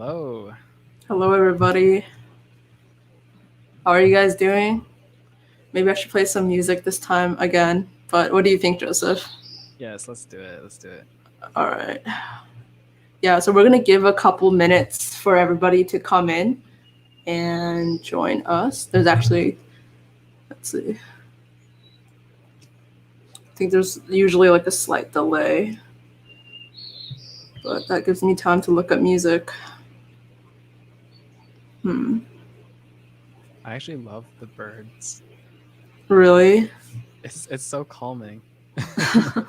Hello. Hello, everybody. How are you guys doing? Maybe I should play some music this time again. But what do you think, Joseph? Yes, let's do it. Let's do it. All right. Yeah, so we're going to give a couple minutes for everybody to come in and join us. There's actually, let's see, I think there's usually like a slight delay, but that gives me time to look up music. I actually love the birds. Really? It's so calming. Do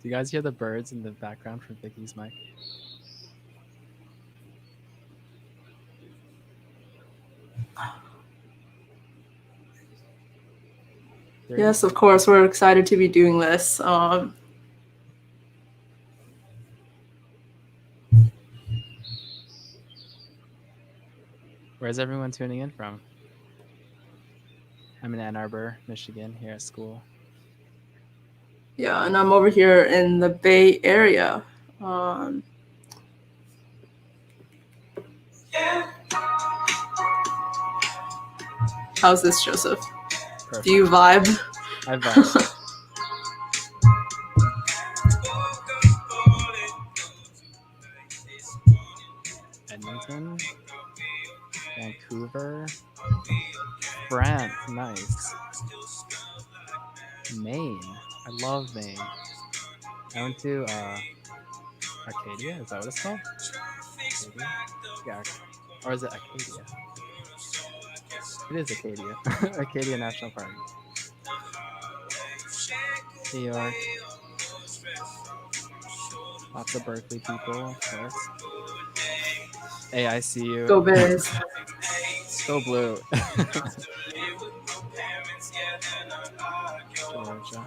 you guys hear the birds in the background from Vicky's mic? Yes, of course. We're excited to be doing this. Where's everyone tuning in from? I'm in Ann Arbor, Michigan, here at school. Yeah, and I'm over here in the Bay Area. How's this, Joseph? Perfect. Do you vibe? I vibe. Edmonton, Vancouver, France, nice. Maine, I love Maine. I went to Arcadia. Is that what it's called? Arcadia? Yeah, or is it Acadia? It is Acadia. Acadia National Park. New York. Lots of Berkeley people, of course. Hey, I see you. Go Bears. Go Blue. Georgia.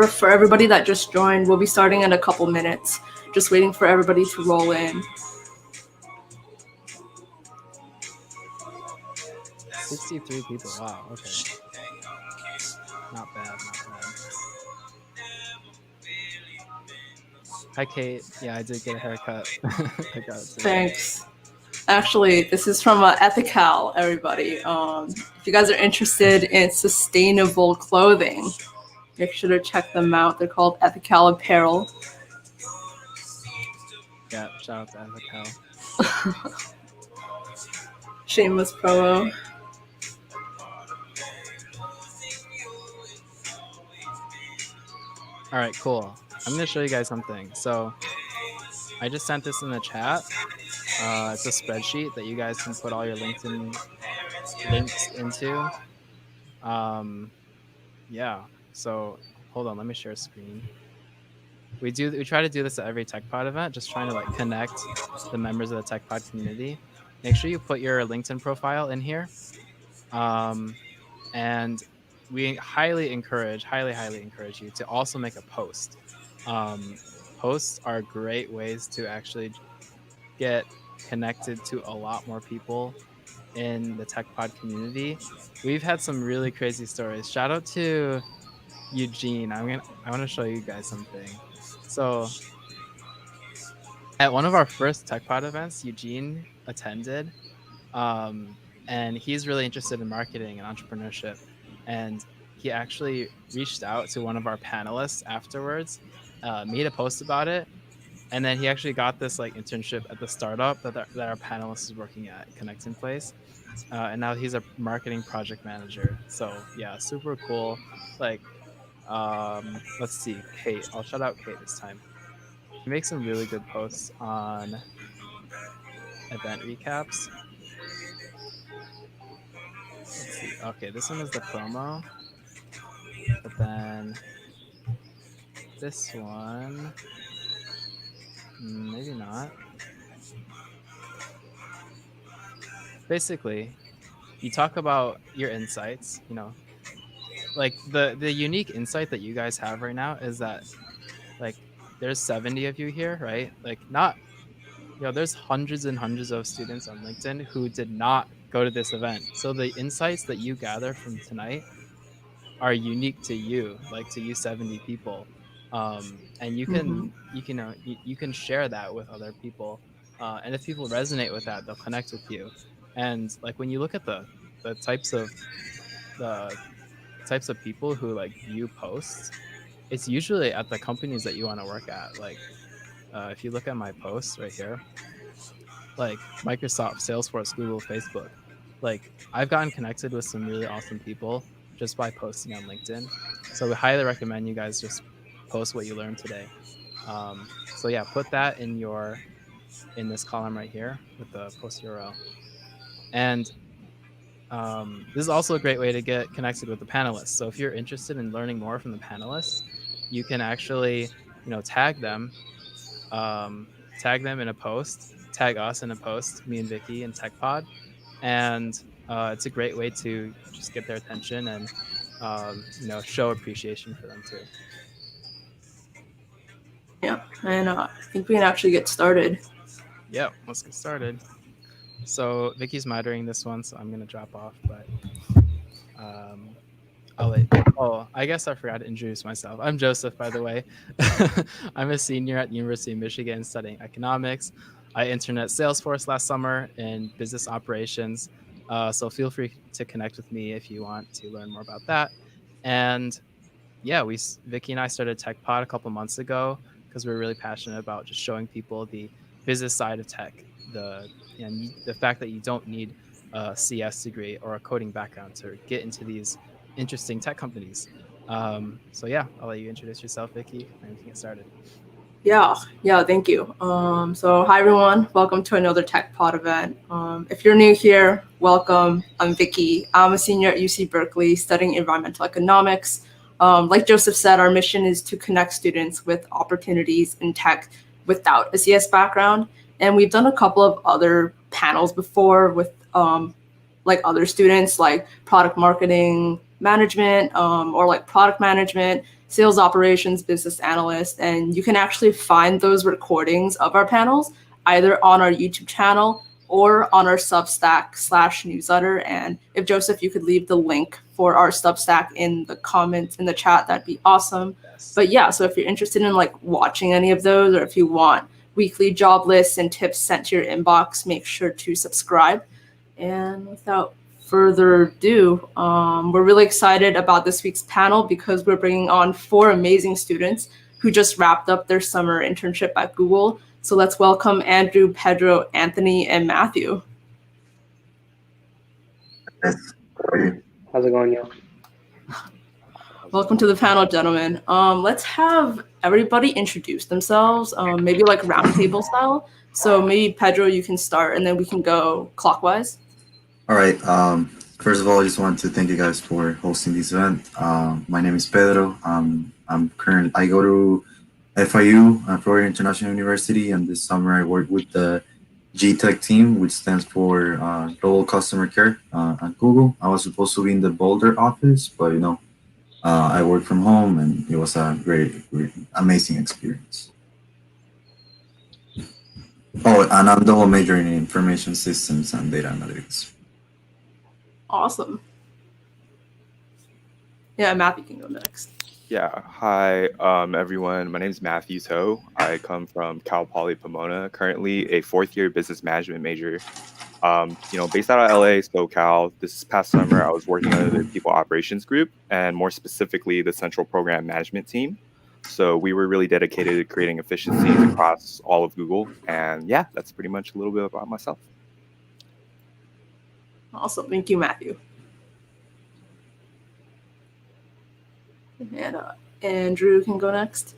For everybody that just joined, we'll be starting in a couple minutes. Just waiting for everybody to roll in. 63 people. Wow. Okay. Not bad. Not bad. Hi, Kate. Yeah, I did get a haircut. I got it. Thanks. Actually, this is from Ethical, everybody. If you guys are interested in sustainable clothing, make sure to check them out. They're called Ethical Apparel. Yeah, shout out to Ethical. Shameless promo. All right, cool. I'm going to show you guys something. So I just sent this in the chat. It's a spreadsheet that you guys can put all your LinkedIn links into. Yeah. So hold on, let me share a screen. We try to do this at every TechPod event, just trying to like connect the members of the TechPod community. Make sure you put your LinkedIn profile in here. And we highly encourage you to also make a post. Posts are great ways to actually get connected to a lot more people in the TechPod community. We've had some really crazy stories. Shout out to Eugene. I want to show you guys something. So at one of our first TechPod events, Eugene attended, and he's really interested in marketing and entrepreneurship. And he actually reached out to one of our panelists afterwards, made a post about it, and then he actually got this like internship at the startup that our panelist is working at, Connecting Place, and now he's a marketing project manager. So yeah, super cool. Like, let's see, Kate. I'll shout out Kate this time. She makes some really good posts on event recaps. Let's see. Okay, this one is the promo, but then this one, maybe not. Basically, you talk about your insights. You know, like the unique insight that you guys have right now is that like there's 70 of you here, right? Like not there's hundreds and hundreds of students on LinkedIn who did not go to this event. So the insights that you gather from tonight are unique to you, like to you 70 people. And you can share that with other people. And if people resonate with that, they'll connect with you. And like when you look at the types of the types of people who like view posts, it's usually at the companies that you want to work at. Like if you look at my posts right here, like Microsoft, Salesforce, Google, Facebook, like I've gotten connected with some really awesome people just by posting on LinkedIn. So we highly recommend you guys just post what you learned today. So yeah, put that in this column right here with the post URL. And this is also a great way to get connected with the panelists. So if you're interested in learning more from the panelists, you can actually, tag them in a post, tag us in a post, me and Vicky and TechPod, and it's a great way to just get their attention and show appreciation for them too. Yeah, and I think we can actually get started. Yeah, let's get started. So Vicky's moderating this one, so I'm gonna drop off, but I guess I forgot to introduce myself. I'm Joseph, by the way. I'm a senior at the University of Michigan studying economics. I interned at Salesforce last summer in business operations. So feel free to connect with me if you want to learn more about that. And yeah, Vicky and I started TechPod a couple months ago because we were really passionate about just showing people the business side of tech, the fact that you don't need a CS degree or a coding background to get into these interesting tech companies. So yeah, I'll let you introduce yourself, Vicky, and we can get started. Yeah, thank you. So hi everyone, welcome to another TechPod event. If you're new here, welcome. I'm Vicky. I'm a senior at UC Berkeley studying environmental economics. Like Joseph said, our mission is to connect students with opportunities in tech without a CS background. And we've done a couple of other panels before with like other students, like product marketing management, or like product management, sales operations, business analyst. And you can actually find those recordings of our panels either on our YouTube channel or on our Substack/newsletter. And if Joseph, you could leave the link for our Substack in the comments in the chat, that'd be awesome. Yes. But yeah, so if you're interested in like watching any of those, or if you want weekly job lists and tips sent to your inbox, make sure to subscribe. And without further ado, we're really excited about this week's panel because we're bringing on 4 amazing students who just wrapped up their summer internship at Google. So let's welcome Andrew, Pedro, Anthony, and Matthew. How's it going, y'all? Welcome to the panel, gentlemen. Let's have everybody introduce themselves, maybe like roundtable style. So maybe Pedro, you can start, and then we can go clockwise. All right. First of all, I just want to thank you guys for hosting this event. My name is Pedro. I go to FIU, Florida International University, and this summer I work with the gTech team, which stands for Global Customer Care at Google. I was supposed to be in the Boulder office, but I worked from home, and it was a great amazing experience. Oh, and I'm double majoring in information systems and data analytics. Awesome. Yeah, Matthew can go next. Yeah, hi everyone. My name is Matthew Toe. I come from Cal Poly Pomona, currently a 4th-year business management major. Based out of LA, SoCal. This past summer, I was working under the people operations group, and more specifically, the central program management team. So we were really dedicated to creating efficiencies across all of Google. And yeah, that's pretty much a little bit about myself. Awesome. Thank you, Matthew. And Andrew can go next.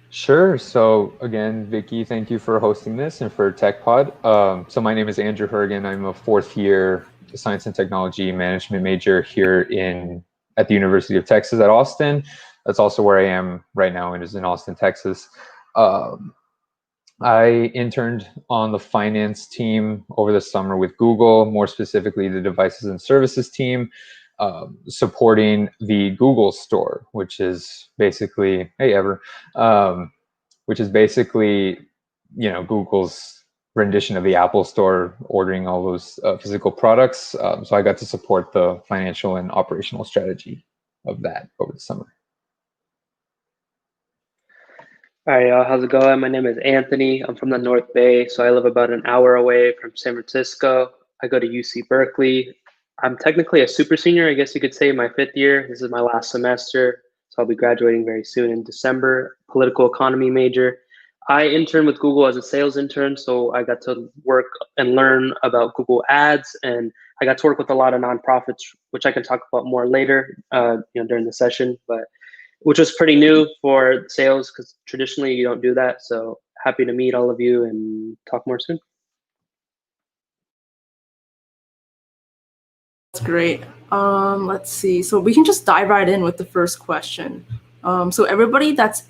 Sure. So again, Vicky, thank you for hosting this and for TechPod. So my name is Andrew Hourigan. I'm a 4th-year science and technology management major here at the University of Texas at Austin. That's also where I am right now, and is in Austin, Texas. I interned on the finance team over the summer with Google, more specifically the devices and services team, supporting the Google store, which is basically, which is basically Google's rendition of the Apple Store, ordering all those physical products. So I got to support the financial and operational strategy of that over the summer. All right, y'all, how's it going? My name is Anthony. I'm from the North Bay, so I live about an hour away from San Francisco. I go to UC Berkeley. I'm technically a super senior, I guess you could say, my 5th year. This is my last semester, so I'll be graduating very soon in December. Political economy major. I interned with Google as a sales intern, so I got to work and learn about Google Ads, and I got to work with a lot of nonprofits, which I can talk about more later, during the session. But which was pretty new for sales because traditionally you don't do that. So happy to meet all of you and talk more soon. That's great. Let's see. So we can just dive right in with the first question. So everybody that's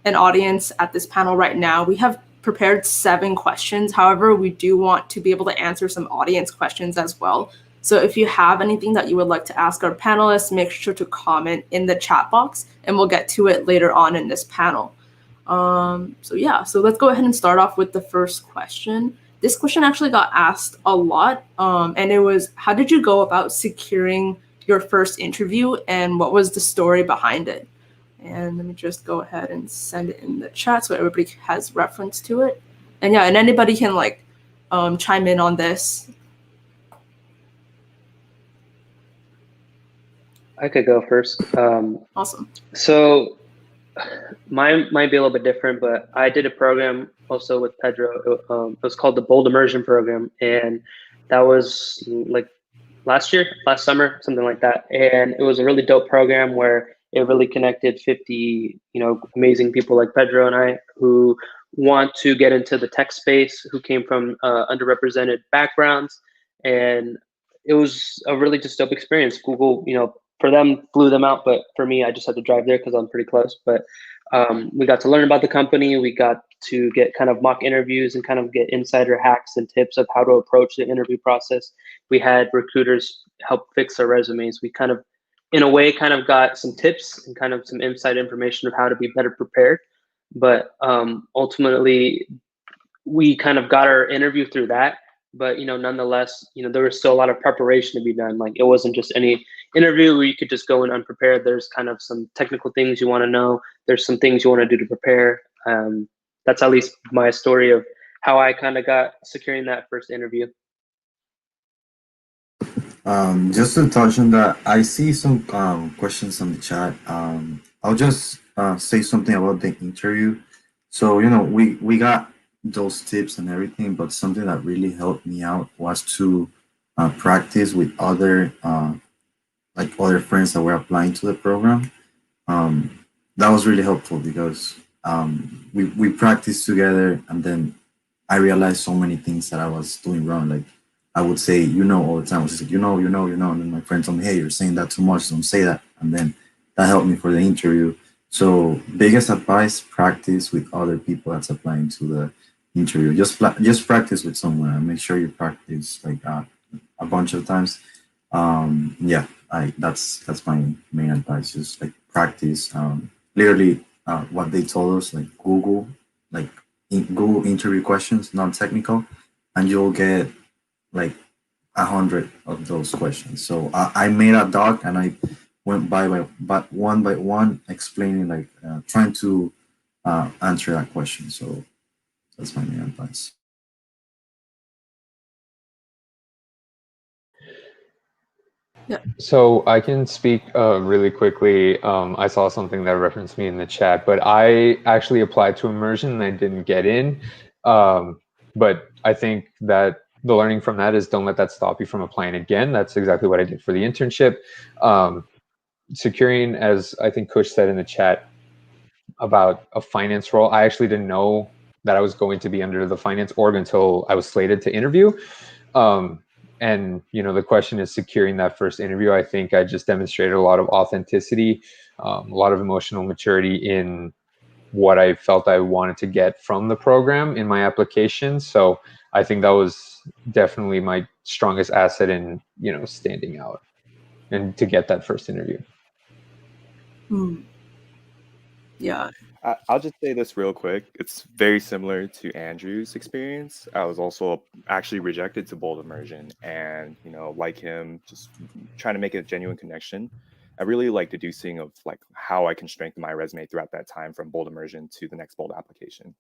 an audience at this panel right now, we have prepared 7 questions. However, we do want to be able to answer some audience questions as well. So if you have anything that you would like to ask our panelists, make sure to comment in the chat box and we'll get to it later on in this panel. So let's go ahead and start off with the first question. This question actually got asked a lot, and it was, how did you go about securing your first interview and what was the story behind it? And let me just go ahead and send it in the chat so everybody has reference to it. And yeah, and anybody can chime in on this. I could go first. Awesome. So mine might be a little bit different, but I did a program also with Pedro. It was called the Bold Immersion program, and that was like last summer, something like that. And it was a really dope program where it really connected 50, amazing people like Pedro and I who want to get into the tech space, who came from underrepresented backgrounds, and it was a really just dope experience. Google, for them, flew them out, but for me, I just had to drive there because I'm pretty close. But we got to learn about the company. We got to get kind of mock interviews and kind of get insider hacks and tips of how to approach the interview process. We had recruiters help fix our resumes. We kind of, in a way, kind of got some tips and kind of some inside information of how to be better prepared. But ultimately, we kind of got our interview through that. But nonetheless, there was still a lot of preparation to be done. Like, it wasn't just any interview where you could just go in unprepared. There's kind of some technical things you want to know. There's some things you want to do to prepare. That's at least my story of how I kind of got securing that first interview. Just to touch on that, I see some questions on the chat. I'll just say something about the interview. So, we got those tips and everything, but something that really helped me out was to practice with other friends that were applying to the program. That was really helpful because we practiced together, and then I realized so many things that I was doing wrong. Like, I would say, all the time. I was just like, and then my friend told me, hey, you're saying that too much, don't say that. And then that helped me for the interview. So biggest advice, practice with other people that's applying to the interview. Just practice with someone and make sure you practice a bunch of times. That's my main advice. Just practice. Literally, what they told us, Google interview questions, non-technical, and you'll get 100 of those questions. So I made a doc and I went by one explaining trying to answer that question. So that's my main advice. Yeah. So I can speak really quickly. I saw something that referenced me in the chat, but I actually applied to Immersion and I didn't get in. But I think that the learning from that is don't let that stop you from applying again. That's exactly what I did for the internship. Securing, as I think Kush said in the chat about a finance role, I actually didn't know that I was going to be under the finance org until I was slated to interview. And the question is securing that first interview. I think I just demonstrated a lot of authenticity, a lot of emotional maturity in what I felt I wanted to get from the program in my application. So I think that was definitely my strongest asset in, standing out and to get that first interview. Yeah. I'll just say this real quick. It's very similar to Andrew's experience. I was also actually rejected to Bold Immersion, and like him, just trying to make a genuine connection. I really like deducing of like how I can strengthen my resume throughout that time from Bold Immersion to the next Bold application.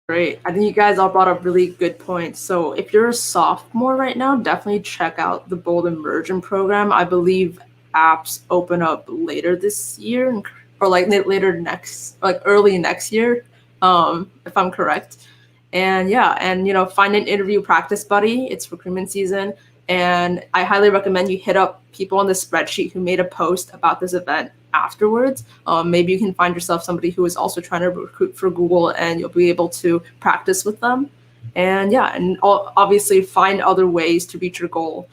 Great. I think you guys all brought up really good points. So if you're a sophomore right now, definitely check out the Bold Immersion program. I believe apps open up later this year or like later next, like early next year, if I'm correct. And yeah, and find an interview practice buddy. It's recruitment season. And I highly recommend you hit up people on the spreadsheet who made a post about this event afterwards. Maybe you can find yourself somebody who is also trying to recruit for Google, and you'll be able to practice with them. And yeah, and obviously find other ways to reach your goal.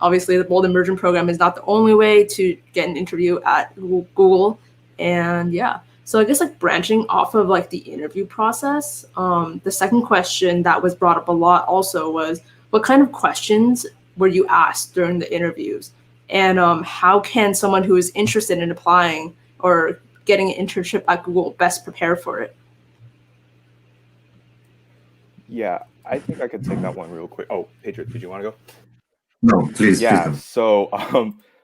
Obviously, the Bold Immersion program is not the only way to get an interview at Google. And yeah, so I guess like branching off of like the interview process, the second question that was brought up a lot also was, what kind of questions were you asked during the interviews? And how can someone who is interested in applying or getting an internship at Google best prepare for it? Yeah, I think I could take that one real quick. Oh, Pedro, did you want to go? No, please. Yeah, Please so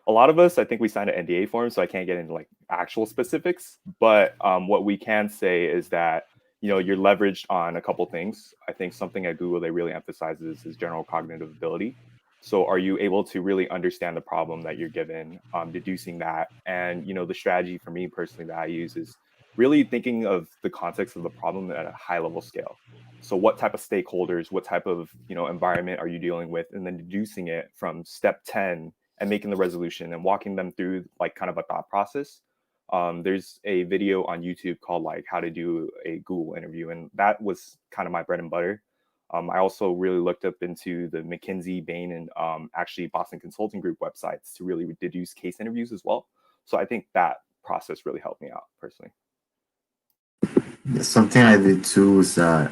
a lot of us, I think we signed an NDA form, so I can't get into like actual specifics. But what we can say is that you're leveraged on a couple things. I think something at Google they really emphasizes is general cognitive ability. So are you able to really understand the problem that you're given, deducing that? And the strategy for me personally that I use is really thinking of the context of the problem at a high level scale. So what type of stakeholders, what type of environment are you dealing with, and then deducing it from step 10 and making the resolution and walking them through like kind of a thought process. There's a video on YouTube called like how to do a Google interview, and that was kind of my bread and butter. I also really looked up into the McKinsey, Bain, and actually Boston Consulting Group websites to really deduce case interviews as well. So I think that process really helped me out personally. Something I did too is that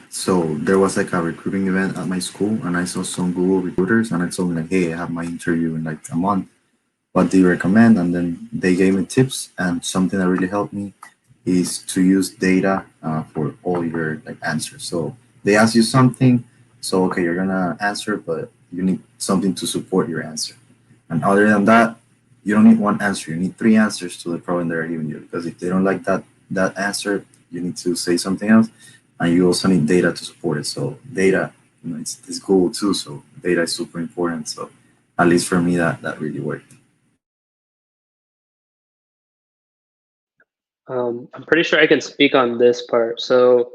so there was like a recruiting event at my school, and I saw some Google recruiters, and I told them like, hey, I have my interview in like a month. What do you recommend? And then they gave me tips, and something that really helped me is to use data for all your like answers. So they ask you something, so okay, you're gonna answer, but you need something to support your answer. And other than that, you don't need one answer. You need 3 answers to the problem they're giving you, because if they don't like that answer, you need to say something else, and you also need data to support it. So data, it's Google too. So data is super important. So at least for me, that really worked. I'm pretty sure I can speak on this part. So,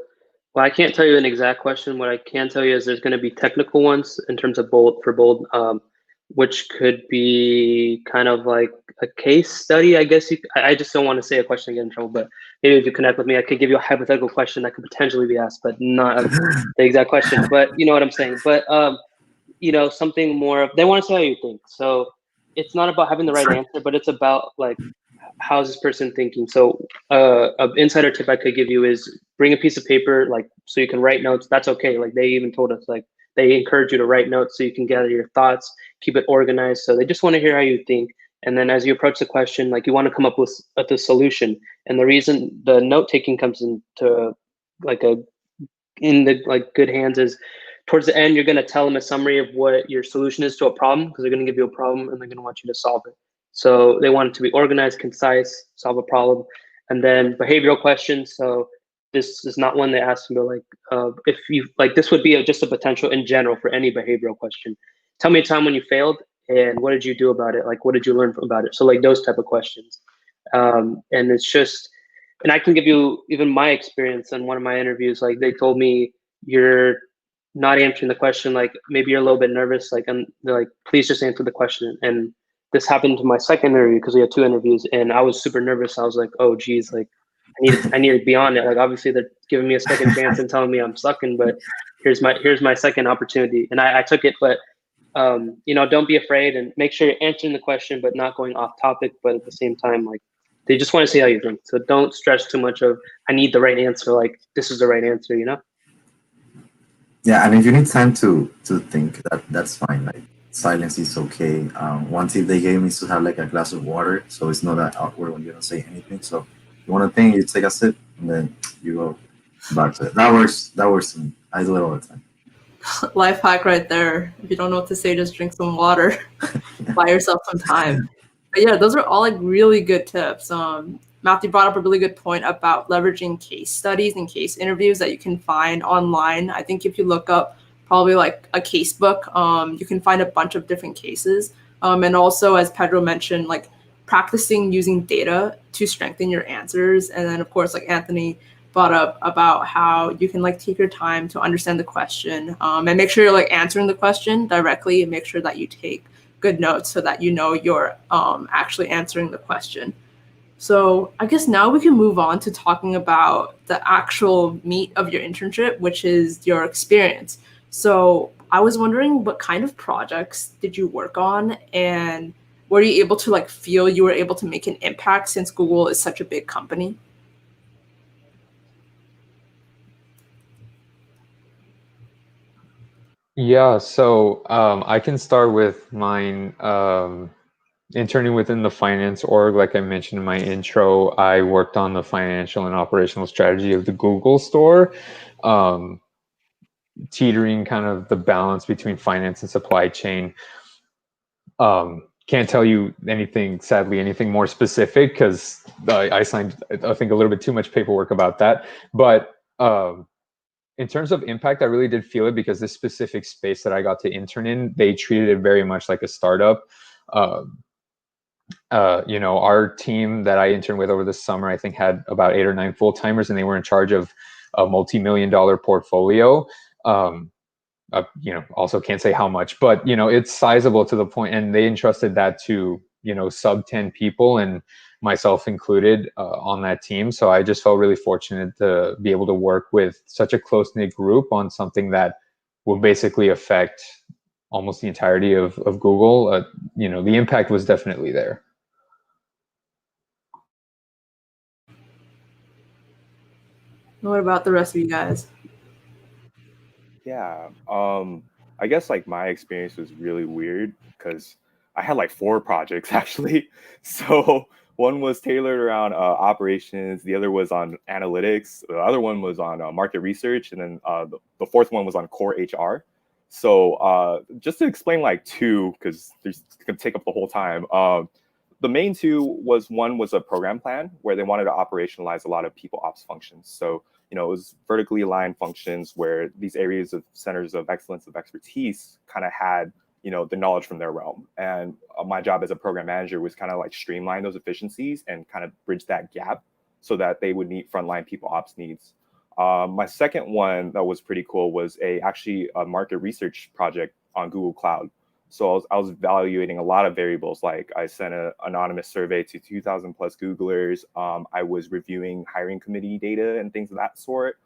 well, I can't tell you an exact question. What I can tell you is there's going to be technical ones in terms of Bold, which could be kind of like a case study, I guess. I just don't want to say a question and get in trouble, but maybe if you connect with me, I could give you a hypothetical question that could potentially be asked, but not the exact question. But you know what I'm saying. But something more of, they want to say how you think. So it's not about having the right answer, but it's about like, how's this person thinking? So an insider tip I could give you is bring a piece of paper, like so you can write notes. That's okay. Like they even told us, like they encourage you to write notes so you can gather your thoughts, keep it organized. So they just want to hear how you think. And then as you approach the question, like you want to come up with the solution. And the reason the note taking comes into in the like good hands is towards the end, you're going to tell them a summary of what your solution is to a problem, because they're going to give you a problem and they're going to want you to solve it. So they want it to be organized, concise, solve a problem. And then behavioral questions. So this is not one they ask them, but like if you like, this would be just a potential in general for any behavioral question. Tell me a time when you failed and what did you do about it? Like, what did you learn about it? So like those type of questions. And it's just, and I can give you even my experience in one of my interviews. Like they told me, you're not answering the question. Like maybe you're a little bit nervous. Like, and they're like, please just answer the question. And this happened to my second interview because we had 2 interviews, and I was super nervous. I was like, oh geez, like I need to be on it. Like obviously they're giving me a second chance and telling me I'm sucking, but here's my second opportunity, and I took it. But don't be afraid, and make sure you're answering the question, but not going off topic. But at the same time, like they just want to see how you think. So don't stress too much of I need the right answer. Like this is the right answer, Yeah, and if you need time to think, that's fine. Like silence is okay. One tip they gave me is to have like a glass of water, so it's not that awkward when you don't say anything. So you want to think, you take a sip, and then you go back to it. That works. That works to me. I do it all the time. Life hack right there. If you don't know what to say, just drink some water. Buy yourself some time. But yeah, those are all like really good tips. Matthew brought up a really good point about leveraging case studies and case interviews that you can find online. I think if you look up probably like a case book, you can find a bunch of different cases. And also, as Pedro mentioned, like practicing using data to strengthen your answers. And then, of course, like Anthony brought up about how you can like take your time to understand the question, and make sure you're like answering the question directly, and make sure that you take good notes so that you know you're actually answering the question. So I guess now we can move on to talking about the actual meat of your internship, which is your experience. So I was wondering, what kind of projects did you work on, and were you able to like feel you were able to make an impact since Google is such a big company? Yeah, so I can start with mine. Interning within the finance org, like I mentioned in my intro, I worked on the financial and operational strategy of the Google store, teetering kind of the balance between finance and supply chain. Can't tell you anything, sadly, anything more specific, because I signed, I think, a little bit too much paperwork about that. But in terms of impact, I really did feel it, because this specific space that I got to intern in, they treated it very much like a startup. You know, our team that I interned with over the summer, I think, had about 8 or 9 full-timers, and they were in charge of a multi-million-dollar portfolio. You know, also can't say how much, but, you know, it's sizable to the point, and they entrusted that to, you know, sub 10 people, and myself included, on that team. So I just felt really fortunate to be able to work with such a close-knit group on something that will basically affect almost the entirety of Google. You know, the impact was definitely there. What about the rest of you guys? Yeah. I guess like my experience was really weird because I had like 4 projects actually. So one was tailored around operations, the other was on analytics, the other one was on market research, and then the fourth one was on core HR. So just to explain like 2, because it's gonna take up the whole time. The main 2 was, one was a program plan where they wanted to operationalize a lot of people ops functions. So, you know, it was vertically aligned functions where these areas of centers of excellence of expertise kind of had, you know, the knowledge from their realm. And my job as a program manager was kind of like streamline those efficiencies and kind of bridge that gap so that they would meet frontline people ops needs. My second one that was pretty cool was actually a market research project on Google Cloud. So I was evaluating a lot of variables. Like I sent an anonymous survey to 2,000 plus Googlers. I was reviewing hiring committee data and things of that sort.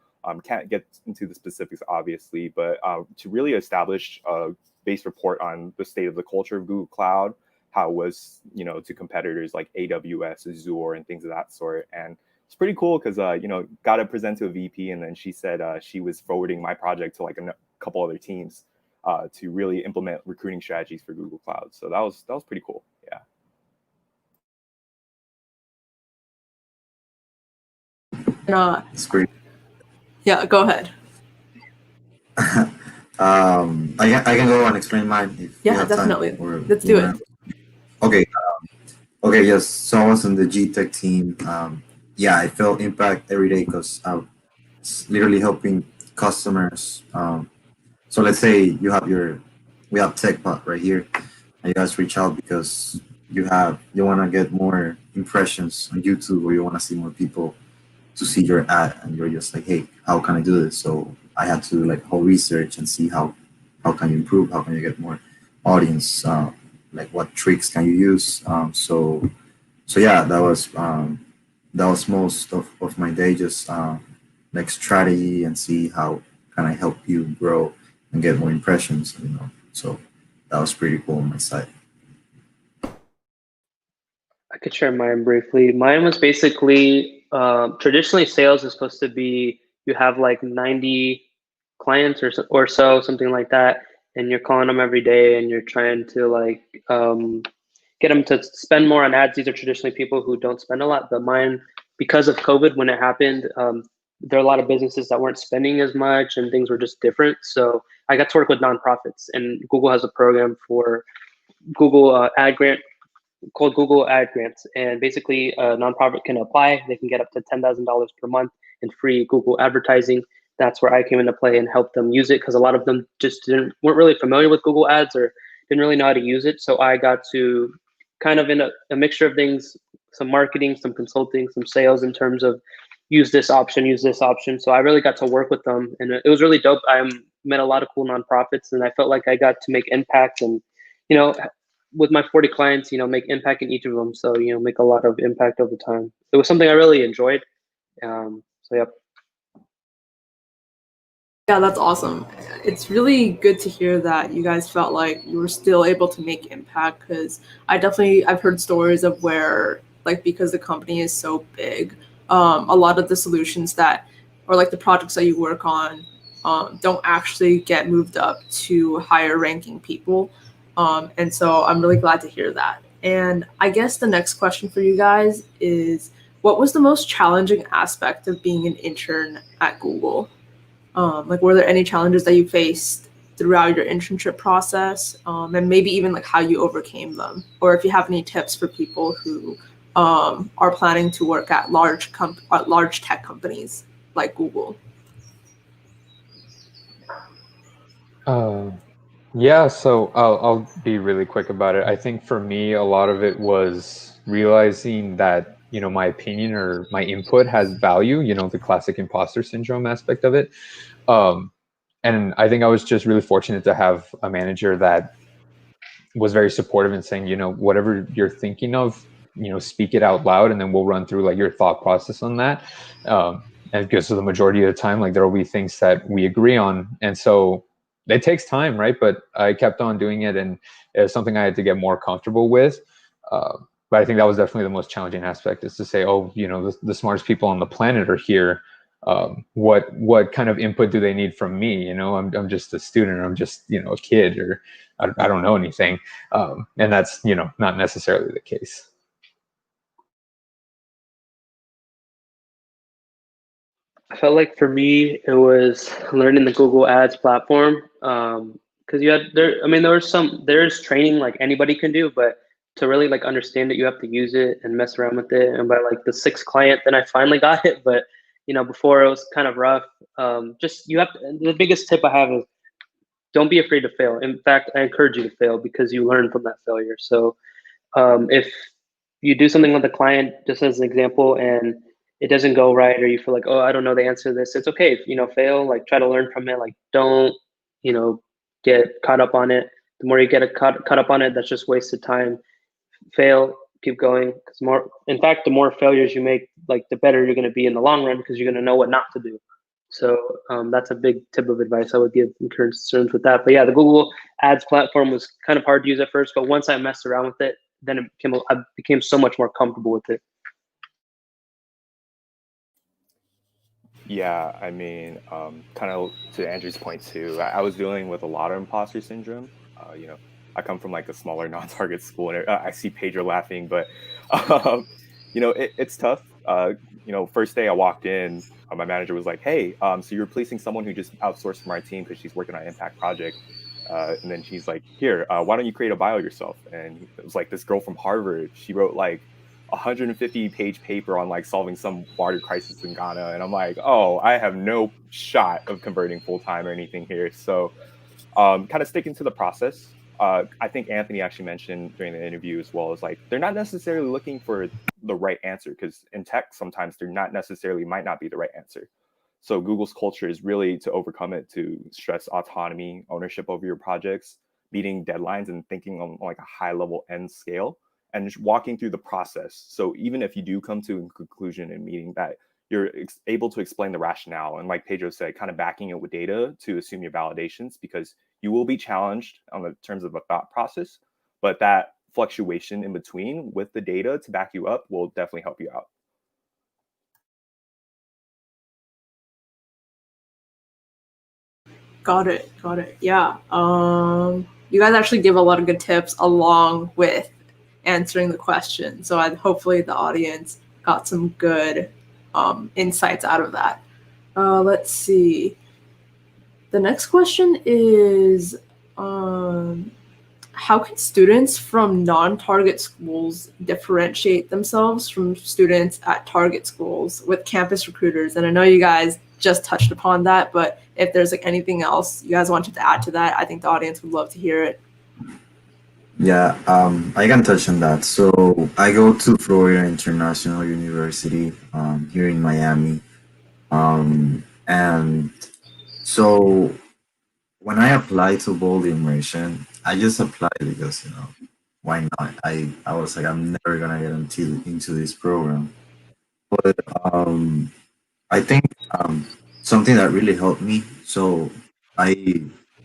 Can't get into the specifics, obviously, but to really establish a base report on the state of the culture of Google Cloud, how it was, you know, to competitors like AWS, Azure, and things of that sort. And it's pretty cool because, you know, got to present to a VP, and then she said she was forwarding my project to like a couple other teams. To really implement recruiting strategies for Google Cloud. So that was pretty cool. Yeah. It's great. Yeah, go ahead. I can go and explain mine if you Yeah, have time, definitely. or Let's do it. Okay. Okay. Yes. So I was on the gTech team. Yeah, I felt impact every day because I was literally helping customers. So let's say we have TechPod right here, and you guys reach out because you want to get more impressions on YouTube, or you want to see more people to see your ad, and you're just like, hey, how can I do this? So I had to like whole research and see how can you improve, how can you get more audience, like what tricks can you use. So yeah, that was most of my day, just like strategy and see how can I help you grow and get more impressions, you know. So that was pretty cool on my side. I could share mine briefly. Mine was basically traditionally sales is supposed to be you have like 90 clients or so, something like that, and you're calling them every day and you're trying to like get them to spend more on ads. These are traditionally people who don't spend a lot, but mine, because of COVID, when it happened, there are a lot of businesses that weren't spending as much and things were just different. So I got to work with nonprofits, and Google has a program for Google ad grant called Google Ad Grants. And basically a nonprofit can apply. They can get up to $10,000 per month in free Google advertising. That's where I came into play and helped them use it, because a lot of them just weren't really familiar with Google Ads or didn't really know how to use it. So I got to kind of in a mixture of things, some marketing, some consulting, some sales in terms of use this option, use this option. So I really got to work with them, and it was really dope. I met a lot of cool nonprofits, and I felt like I got to make impact, and with my 40 clients, make impact in each of them. So, make a lot of impact over time. It was something I really enjoyed. So, yep. Yeah, that's awesome. It's really good to hear that you guys felt like you were still able to make impact, because I've heard stories of where, like, because the company is so big, a lot of the solutions that, or like the projects that you work on, don't actually get moved up to higher ranking people. And so I'm really glad to hear that. And I guess the next question for you guys is, what was the most challenging aspect of being an intern at Google? Like, were there any challenges that you faced throughout your internship process, and maybe even like how you overcame them, or if you have any tips for people who are planning to work at large tech companies like Google? Yeah, so I'll be really quick about it. I think for me, a lot of it was realizing that, my opinion or my input has value, the classic imposter syndrome aspect of it. And I think I was just really fortunate to have a manager that was very supportive and saying, whatever you're thinking of, speak it out loud, and then we'll run through like your thought process on that. And because for the majority of the time, like there will be things that we agree on. And so it takes time, right? But I kept on doing it, and it was something I had to get more comfortable with. But I think that was definitely the most challenging aspect, is to say, oh, the smartest people on the planet are here. What kind of input do they need from me? I'm just a student, or I'm just, a kid, or I don't know anything. And that's, not necessarily the case. I felt like for me, it was learning the Google Ads platform. Because there's training like anybody can do, but to really like understand it, you have to use it and mess around with it. And by like the sixth client, then I finally got it. But before it was kind of rough. The biggest tip I have is, don't be afraid to fail. In fact, I encourage you to fail, because you learn from that failure. So if you do something with a client, just as an example, and it doesn't go right, or you feel like, oh, I don't know the answer to this, it's okay if, fail, like try to learn from it. Like, don't, get caught up on it. The more you get caught up on it, that's just wasted time. Fail, keep going. Because the more failures you make, like the better you're going to be in the long run, because you're going to know what not to do. So that's a big tip of advice I would give concerns with that. But yeah, the Google Ads platform was kind of hard to use at first, but once I messed around with it, then I became so much more comfortable with it. Yeah, I mean, kind of to Andrew's point too, I was dealing with a lot of imposter syndrome. I come from like a smaller non-target school, and I see Pedro laughing, but it's tough. First day I walked in, my manager was like, "Hey, so you're replacing someone who just outsourced from our team because she's working on an impact project." And then she's like, "Here, why don't you create a bio yourself?" And it was like this girl from Harvard. She wrote like 150-page paper on like solving some water crisis in Ghana, and I'm like, oh, I have no shot of converting full time or anything here. So, kind of sticking to the process. I think Anthony actually mentioned during the interview as well, is like they're not necessarily looking for the right answer, because in tech sometimes they're not necessarily might not be the right answer. So Google's culture is really to overcome it, to stress autonomy, ownership over your projects, meeting deadlines, and thinking on like a high level end scale, and just walking through the process. So even if you do come to a conclusion in meeting, that you're able to explain the rationale, and like Pedro said, kind of backing it with data to assume your validations, because you will be challenged on the terms of a thought process, but that fluctuation in between with the data to back you up will definitely help you out. Got it. Yeah. You guys actually give a lot of good tips along with answering the question. So hopefully the audience got some good insights out of that. Let's see. The next question is, how can students from non-target schools differentiate themselves from students at target schools with campus recruiters? And I know you guys just touched upon that, but if there's like anything else you guys wanted to add to that, I think the audience would love to hear it. Yeah, I can touch on that. So I go to Florida International University here in Miami. And so when I applied to Bold Immersion, I just applied because, why not? I was like, I'm never gonna get into this program. But I think something that really helped me. So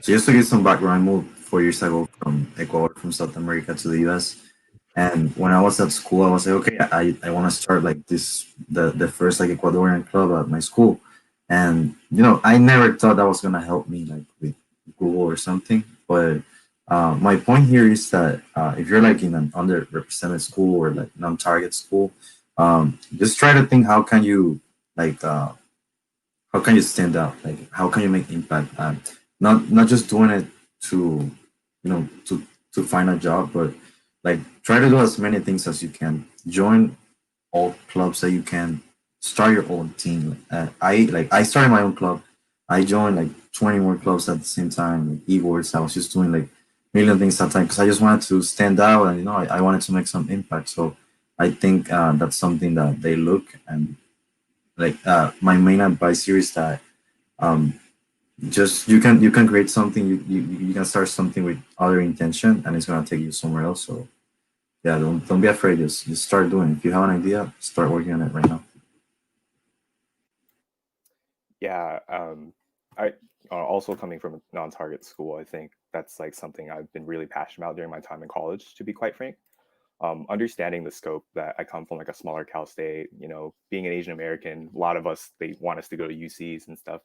just to give some background, I moved 4 years ago from Ecuador, from South America to the US. And when I was at school, I was like, okay, I want to start like the first like Ecuadorian club at my school. And I never thought that was gonna help me like with Google or something. But my point here is that if you're like in an underrepresented school or like non-target school, just try to think how can you like how can you stand out? Like how can you make impact? Not just doing it to to find a job, but like try to do as many things as you can. Join all clubs that you can. Start your own team. I started my own club. I joined like 20 more clubs at the same time. Like esports, I was just doing like million things at a time because I just wanted to stand out and I wanted to make some impact. So I think that's something that they look and like my main advice here is that just you can create something. You can start something with other intention and it's gonna take you somewhere else. So yeah, don't be afraid. Just start doing it. If you have an idea, start working on it right now. Yeah, I also coming from a non-target school, I think that's like something I've been really passionate about during my time in college, to be quite frank. Understanding the scope that I come from like a smaller Cal State, being an Asian American, a lot of us, they want us to go to UCs and stuff.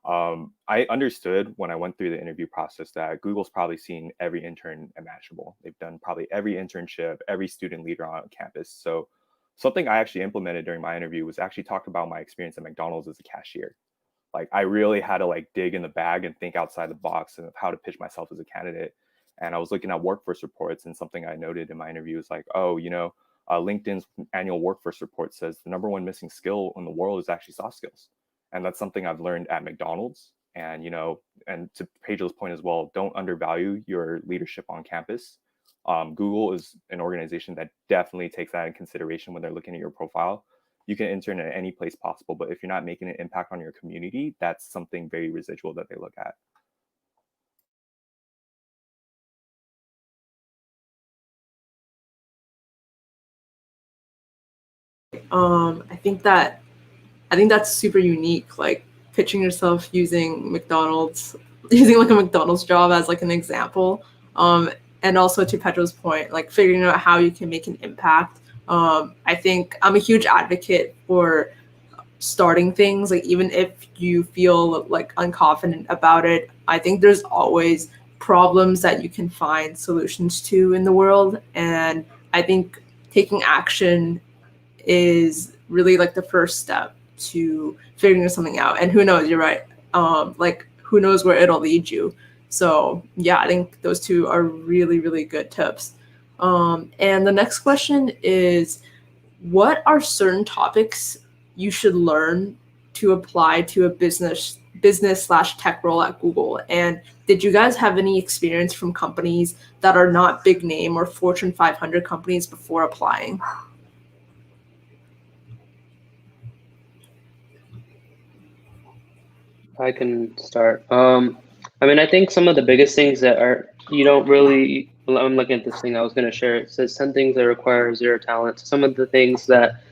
I understood when I went through the interview process that Google's probably seen every intern imaginable. They've done probably every internship, every student leader on campus. So something I actually implemented during my interview was actually talk about my experience at McDonald's as a cashier. Like I really had to like dig in the bag and think outside the box and how to pitch myself as a candidate. And I was looking at workforce reports, and something I noted in my interview was like, oh, LinkedIn's annual workforce report says the number one missing skill in the world is actually soft skills. And that's something I've learned at McDonald's. And, and to Pedro's point as well, don't undervalue your leadership on campus. Google is an organization that definitely takes that in consideration when they're looking at your profile. You can intern at any place possible, but if you're not making an impact on your community, that's something very residual that they look at. I think that's super unique. Like pitching yourself using McDonald's, using like a McDonald's job as like an example. And also to Pedro's point, like figuring out how you can make an impact. I think I'm a huge advocate for starting things, like even if you feel like unconfident about it. I think there's always problems that you can find solutions to in the world. And I think taking action is really like the first step to figuring something out. And who knows, you're right. Like who knows where it'll lead you. So yeah, I think those two are really, really good tips. And the next question is, what are certain topics you should learn to apply to a business / tech role at Google? And did you guys have any experience from companies that are not big name or Fortune 500 companies before applying? I can start. I think some of the biggest things that are, you don't really, I'm looking at this thing I was going to share. It says 10 things that require zero talent. Some of the things that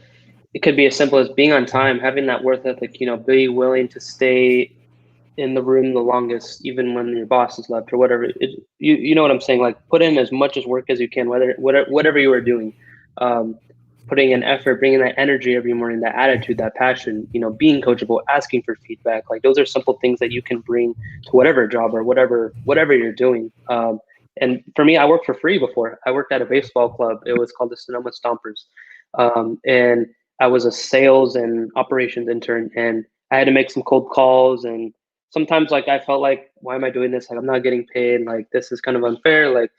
it could be as simple as being on time, having that work ethic, be willing to stay in the room the longest, even when your boss is left or whatever. You know what I'm saying? Like put in as much as work as you can, whatever you are doing. putting in effort, bringing that energy every morning, that attitude, that passion, being coachable, asking for feedback. Like those are simple things that you can bring to whatever job or whatever you're doing. And for me, I worked for free before. I worked at a baseball club. It was called the Sonoma Stompers. And I was a sales and operations intern, and I had to make some cold calls. And sometimes like I felt like, why am I doing this? Like I'm not getting paid. Like this is kind of unfair. Like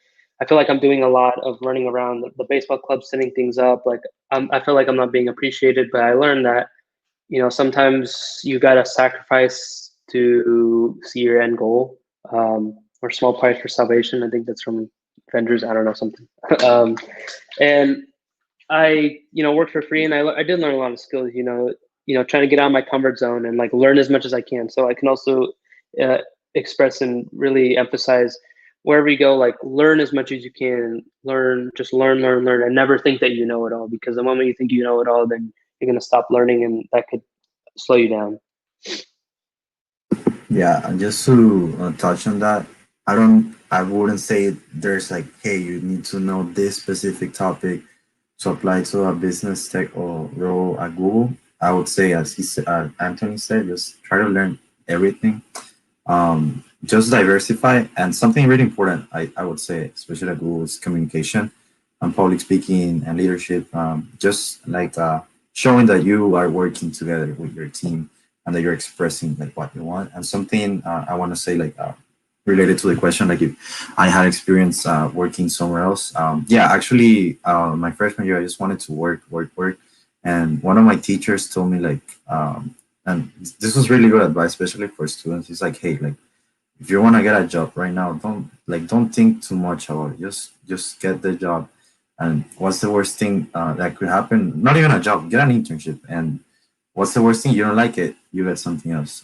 I feel like I'm doing a lot of running around the baseball club, setting things up. Like I feel like I'm not being appreciated, but I learned that, sometimes you gotta sacrifice to see your end goal, or small price for salvation. I think that's from Avengers. I don't know, something. And I, worked for free, and I did learn a lot of skills. Trying to get out of my comfort zone and like learn as much as I can. So I can also express and really emphasize wherever you go, like learn as much as you can. Just learn, and never think that you know it all. Because the moment you think you know it all, then you're gonna stop learning, and that could slow you down. Yeah, and just to touch on that, I wouldn't say there's like, hey, you need to know this specific topic to apply to a business tech or role at Google. I would say, as he said, Anthony said, just try to learn everything. Just diversify, and something really important, I would say, especially at Google, is communication and public speaking and leadership. Just like showing that you are working together with your team and that you're expressing like what you want. And something I want to say, like related to the question, like if I had experience working somewhere else. Yeah, actually, my freshman year, I just wanted to work. And one of my teachers told me like, and this was really good advice, especially for students. He's like, hey, like if you want to get a job right now, don't think too much about it. Just get the job. And what's the worst thing that could happen? Not even a job, get an internship. And what's the worst thing? You don't like it, you get something else.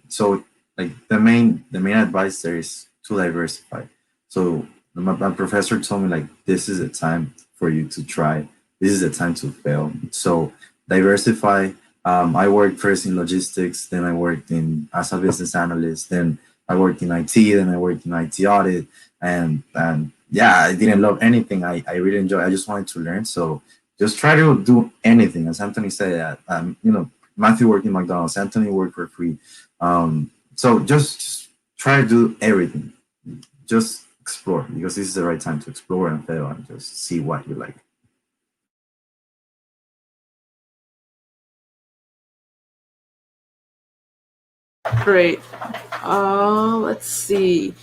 So like the main advice there is to diversify. So my professor told me like, this is a time for you to try. This is the time to fail. So diversify. I worked first in logistics, then I worked as a business analyst, then I worked in IT, then I worked in IT audit, and yeah, I didn't love anything. I really enjoyed. I just wanted to learn. So just try to do anything. As Anthony said, Matthew worked in McDonald's, Anthony worked for free. So just try to do everything. Just explore, because this is the right time to explore and fail and just see what you like. Great. Let's see.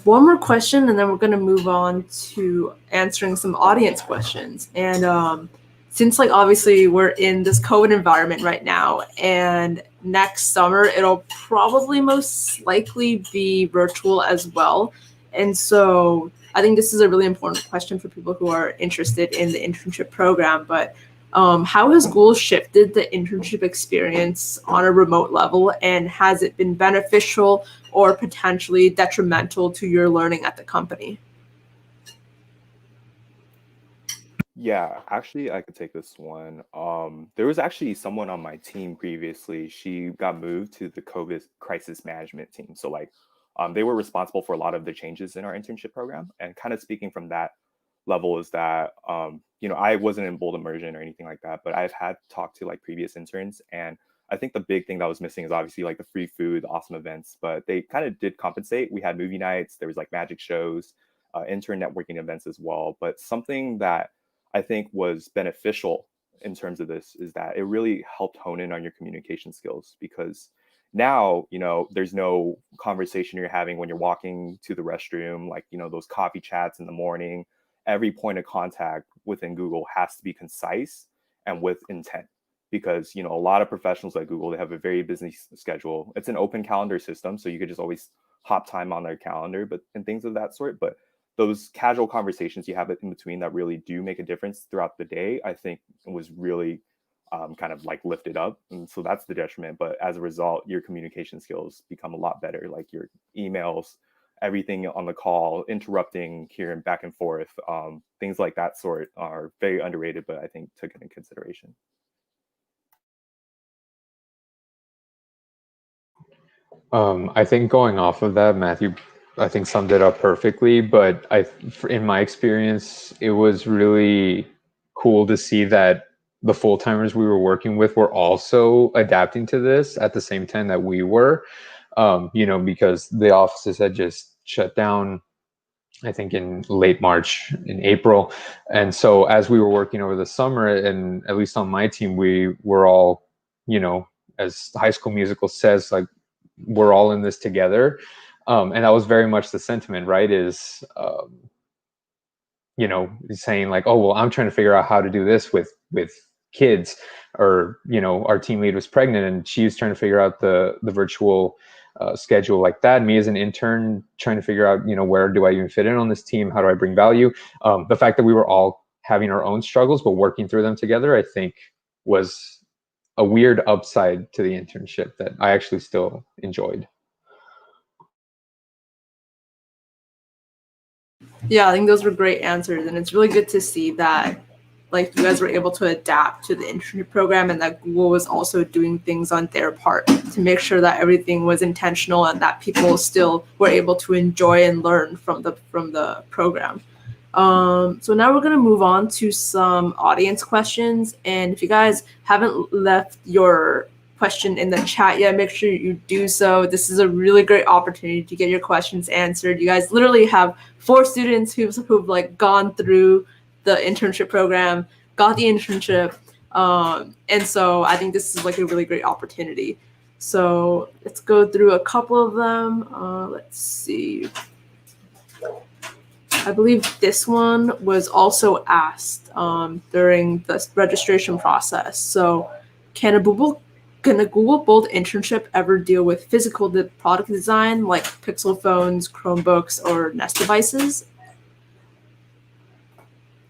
One more question, and then we're going to move on to answering some audience questions. And since, like, obviously we're in this COVID environment right now, and next summer it'll probably most likely be virtual as well. And so I think this is a really important question for people who are interested in the internship program. But how has Google shifted the internship experience on a remote level, and has it been beneficial or potentially detrimental to your learning at the company? Yeah, actually, I could take this one. There was actually someone on my team previously. She got moved to the COVID crisis management team. So like, they were responsible for a lot of the changes in our internship program. And kind of speaking from that level is that, I wasn't in bold immersion or anything like that, but I've had talked to like previous interns, and I think the big thing that was missing is obviously like the free food, the awesome events, but they kind of did compensate. We had movie nights, there was like magic shows, intern networking events as well. But something that I think was beneficial in terms of this is that it really helped hone in on your communication skills, because now, there's no conversation you're having when you're walking to the restroom, like, those coffee chats in the morning. Every point of contact within Google has to be concise and with intent, because, a lot of professionals at Google, they have a very busy schedule. It's an open calendar system, so you could just always hop time on their calendar, and things of that sort. But those casual conversations you have in between that really do make a difference throughout the day, I think was really kind of like lifted up. And so that's the detriment. But as a result, your communication skills become a lot better, like your emails, everything on the call, interrupting here and back and forth, things like that sort are very underrated, but I think taken into consideration. I think going off of that, Matthew, I think summed it up perfectly. But in my experience, it was really cool to see that the full-timers we were working with were also adapting to this at the same time that we were, you know, because the offices had just shut down, I think in late March, in April. And so as we were working over the summer, and at least on my team, we were all, you know, as High School Musical says, like, we're all in this together. And that was very much the sentiment, right? Is, you know, saying like, oh, well, I'm trying to figure out how to do this with kids, or, you know, our team lead was pregnant and she's trying to figure out the virtual schedule like that. Me as an intern trying to figure out, you know, where do I even fit in on this team? How do I bring value? The fact that we were all having our own struggles, but working through them together, I think was a weird upside to the internship that I actually still enjoyed. Yeah, I think those were great answers, and it's really good to see that, like, you guys were able to adapt to the internship program, and that Google was also doing things on their part to make sure that everything was intentional and that people still were able to enjoy and learn from the program. So now we're gonna move on to some audience questions, and if you guys haven't left your question in the chat yet, make sure you do so. This is a really great opportunity to get your questions answered. You guys literally have 4 students who've like gone through the internship program, got the internship, and so I think this is like a really great opportunity. So let's go through a couple of them. Let's see. I believe this one was also asked during the registration process. So can a Google Bold internship ever deal with physical product design like Pixel phones, Chromebooks, or Nest devices?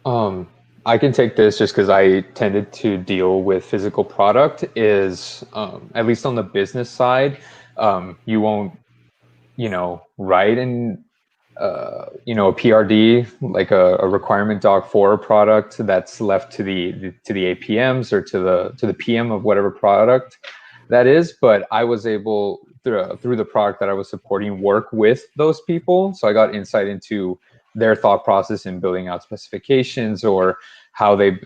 I can take this just because I tended to deal with physical product. Is at least on the business side, you won't, you know, write in you know, a PRD, like a requirement doc for a product that's left to the APMs or to the PM of whatever product that is. But I was able through the product that I was supporting work with those people, so I got insight into their thought process in building out specifications or how they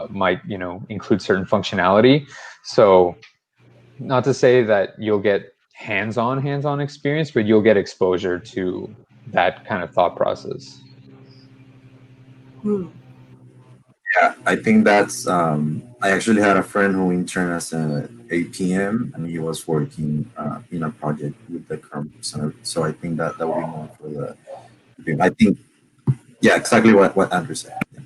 might, you know, include certain functionality. So not to say that you'll get hands-on experience, but you'll get exposure to that kind of thought process. Yeah, I think that's. I actually had a friend who interned as an APM, and he was working in a project with the Chromebooks. So I think that would be more for the. I think, yeah, exactly what Andrew said. Yeah.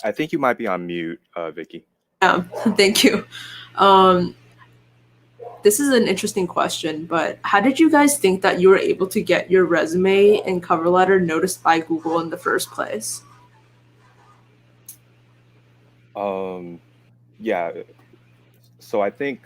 I think you might be on mute, Vicky. Yeah, thank you. This is an interesting question, but how did you guys think that you were able to get your resume and cover letter noticed by Google in the first place? Yeah, so I think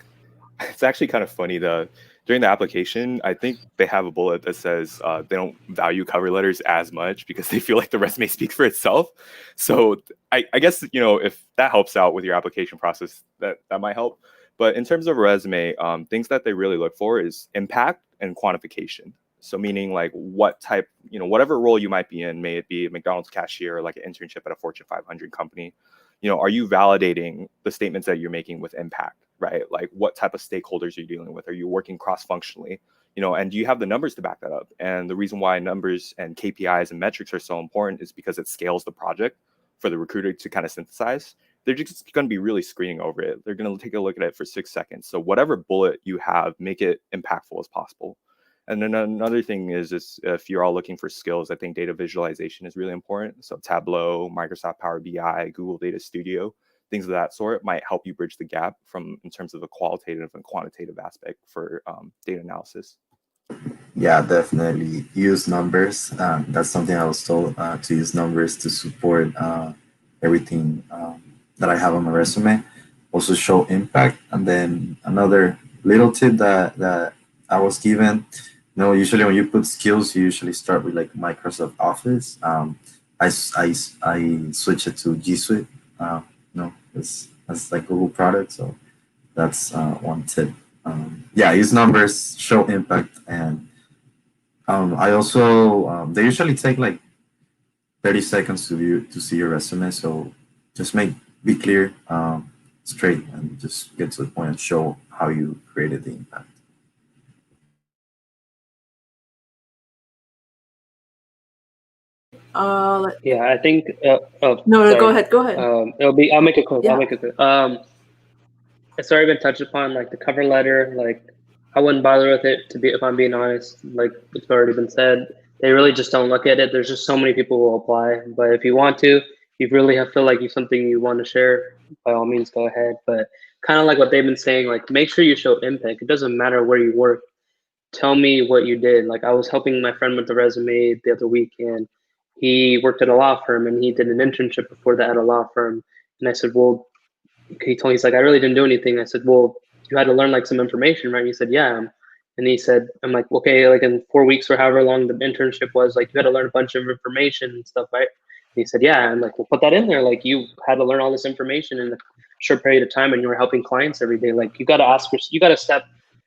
it's actually kind of funny. During the application, I think they have a bullet that says they don't value cover letters as much because they feel like the resume speaks for itself. So I guess, you know, if that helps out with your application process, that might help. But in terms of a resume, things that they really look for is impact and quantification. So meaning like what type, you know, whatever role you might be in, may it be a McDonald's cashier or like an internship at a Fortune 500 company, you know, are you validating the statements that you're making with impact, right? Like what type of stakeholders are you dealing with? Are you working cross-functionally? You know, and do you have the numbers to back that up? And the reason why numbers and KPIs and metrics are so important is because it scales the project for the recruiter to kind of synthesize. They're just going to be really screening over it. They're going to take a look at it for 6 seconds. So whatever bullet you have, make it impactful as possible. And then another thing is if you're all looking for skills, I think data visualization is really important. So Tableau, Microsoft Power BI, Google Data Studio, things of that sort might help you bridge the gap in terms of the qualitative and quantitative aspect for data analysis. Yeah, definitely use numbers. That's something I was told, to use numbers to support everything that I have on my resume. Also show impact. And then another little tip that I was given, you know, usually when you put skills, you usually start with like Microsoft Office. I switch it to G Suite. You know, it's as like Google product. So that's one tip. Yeah, use numbers, show impact, and I also they usually take like 30 seconds to see your resume. So just be clear, straight, and just get to the point and show how you created the impact. Yeah, I think. No, sorry. go ahead. I'll make it quick. Yeah. I'll make it quick. It's already been touched upon, like the cover letter. Like, I wouldn't bother with it if I'm being honest. Like it's already been said, they really just don't look at it. There's just so many people who will apply. But if you want to, you really feel like you something you want to share, by all means, go ahead. But kind of like what they've been saying, like make sure you show impact. It doesn't matter where you work. Tell me what you did. Like I was helping my friend with the resume the other week, and he worked at a law firm, and he did an internship before that at a law firm. And I said, well, he's like, I really didn't do anything. I said, well, you had to learn like some information, right? And he said, yeah. And he said, I'm like, okay, like in 4 weeks or however long the internship was, like you had to learn a bunch of information and stuff, right? And he said, yeah. I'm like, well, put that in there. Like you had to learn all this information in a short period of time, and you were helping clients every day. Like you got to step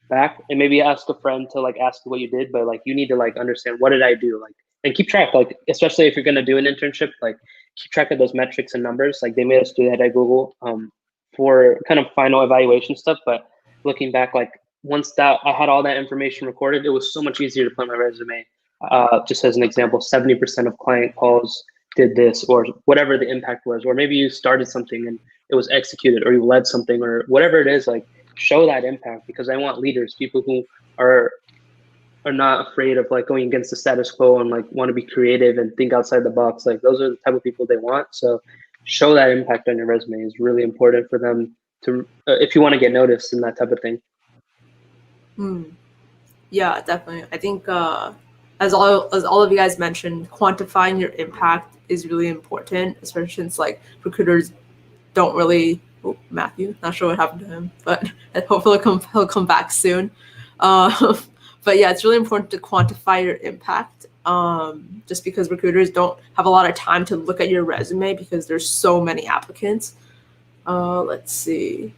back and maybe ask a friend to like ask you what you did, but like you need to like understand, what did I do? Like, and keep track, like especially if you're going to do an internship, like keep track of those metrics and numbers. Like they made us do that at Google for kind of final evaluation stuff. But looking back, like once that I had all that information recorded, it was so much easier to put on my resume. Just as an example, 70% of client calls did this, or whatever the impact was, or maybe you started something and it was executed, or you led something, or whatever it is. Like show that impact, because I want leaders, people who are not afraid of like going against the status quo and like want to be creative and think outside the box. Like those are the type of people they want. So show that impact on your resume is really important for them to, if you want to get noticed and that type of thing. Yeah, definitely. I think as all of you guys mentioned, quantifying your impact is really important, especially since like recruiters don't really. Oh, Matthew, not sure what happened to him, but hopefully he'll come back soon. But yeah, it's really important to quantify your impact. Just because recruiters don't have a lot of time to look at your resume because there's so many applicants. Let's see.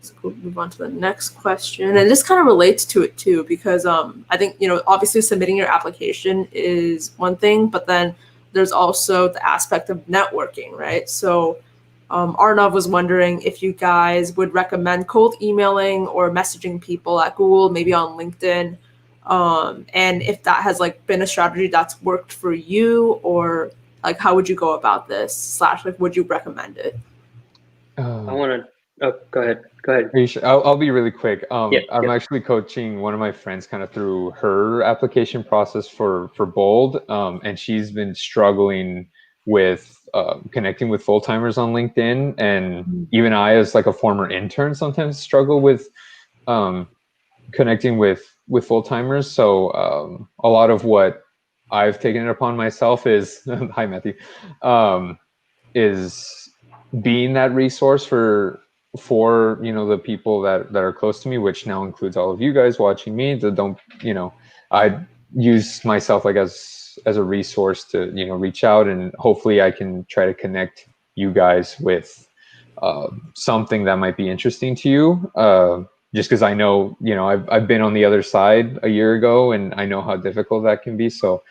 Let's move on to the next question. And this kind of relates to it too, because I think, obviously submitting your application is one thing, but then there's also the aspect of networking, right? So Arnav was wondering if you guys would recommend cold emailing or messaging people at Google, maybe on LinkedIn, and if that has like been a strategy that's worked for you, or like how would you go about this / like would you recommend it? I want to. Oh, go ahead. Are you sure? I'll be really quick. Yeah. I'm actually coaching one of my friends kind of through her application process for Bold, and she's been struggling with connecting with full-timers on LinkedIn, and even I, as like a former intern, sometimes struggle with connecting with full-timers. So a lot of what I've taken it upon myself is hi Matthew, is being that resource for the people that are close to me, which now includes all of you guys watching me. That don't, I use myself like as a resource to reach out, and hopefully I can try to connect you guys with something that might be interesting to you. Just because I know, I've been on the other side a year ago, and I know how difficult that can be. So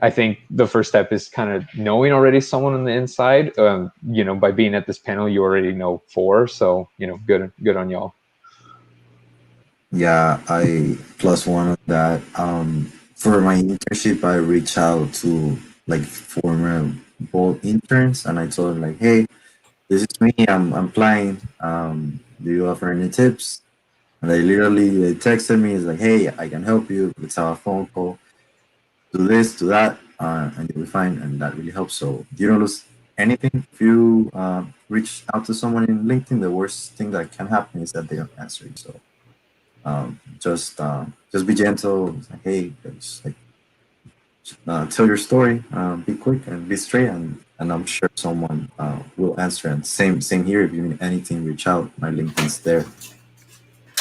I think the first step is kind of knowing already someone on the inside. By being at this panel, you already know 4. So good on y'all. Yeah, I plus one of that. For my internship, I reached out to like former Bold interns, and I told them like, "Hey, this is me. I'm applying. Do you offer any tips?" And they texted me. It's like, "Hey, I can help you. Let's have a phone call. Do this, do that, and you'll be fine." And that really helps. So you don't lose anything if you reach out to someone in LinkedIn. The worst thing that can happen is that they don't answer you. So just be gentle. It's like, hey, just like tell your story. Be quick and be straight, and I'm sure someone will answer. And same here. If you need anything, reach out. My LinkedIn's there.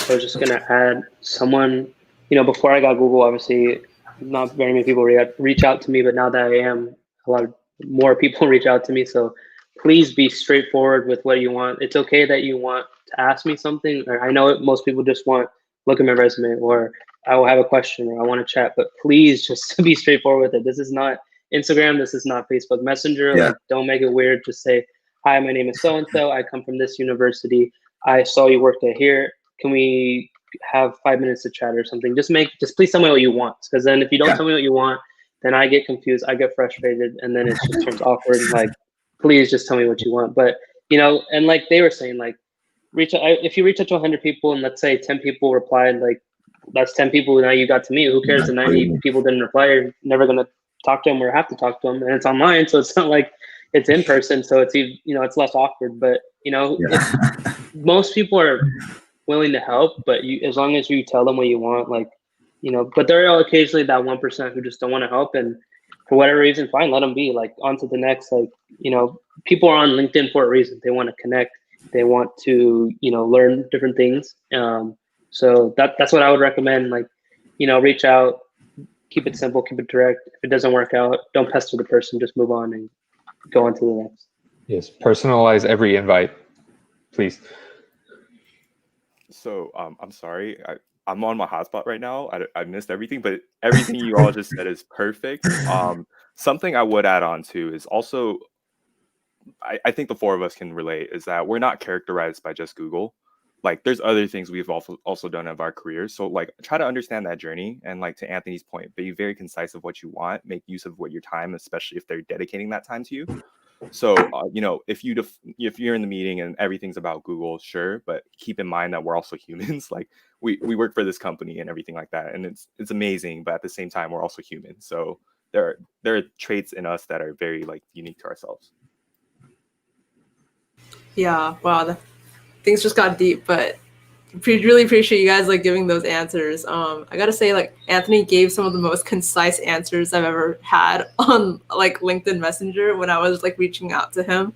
I was just gonna add, someone, before I got Google, obviously not very many people reach out to me, but now that I am, a lot more people reach out to me. So please be straightforward with what you want. It's okay that you want to ask me something. Or I know most people just want, look at my resume, or I will have a question, or I want to chat, but please just be straightforward with it. This is not Instagram. This is not Facebook Messenger. Yeah. Like, don't make it weird. Just say, hi, my name is so-and-so. I come from this university. I saw you worked at here. Can we have 5 minutes to chat or something? Just please tell me what you want. Because then if you don't tell me what you want, then I get confused, I get frustrated, and then it just turns awkward. Like, please just tell me what you want. But, you know, and like they were saying, like, if you reach out to 100 people and let's say 10 people replied, like, that's 10 people now you got to meet. Who cares? The 90 people didn't reply. You're never going to talk to them or have to talk to them. And it's online, so it's not like it's in person. So it's, you know, it's less awkward. But, you know, most people are willing to help, but as long as you tell them what you want, like, you know, but there are occasionally that 1% who just don't want to help, and for whatever reason, fine, let them be. Like, on to the next. Like, you know, people are on LinkedIn for a reason. They want to connect. They want to, you know, learn different things. So that's what I would recommend. Like, you know, reach out, keep it simple, keep it direct. If it doesn't work out, don't pester the person. Just move on and go on to the next. Yes, personalize every invite, please. So I'm sorry, I'm on my hotspot right now. I missed everything, but everything you all just said is perfect. Something I would add on to is also, I think the four of us can relate, is that we're not characterized by just Google. Like, there's other things we've also done of our careers. So like, try to understand that journey, and like, to Anthony's point, be very concise of what you want, make use of what your time, especially if they're dedicating that time to you. So, you know, if you're in the meeting and everything's about Google, sure, but keep in mind that we're also humans. Like, we work for this company and everything like that, and it's amazing, but at the same time, we're also human. So there are traits in us that are very, like, unique to ourselves. Yeah, wow, things just got deep, but really appreciate you guys like giving those answers. I gotta say, like, Anthony gave some of the most concise answers I've ever had on like LinkedIn Messenger when I was like reaching out to him.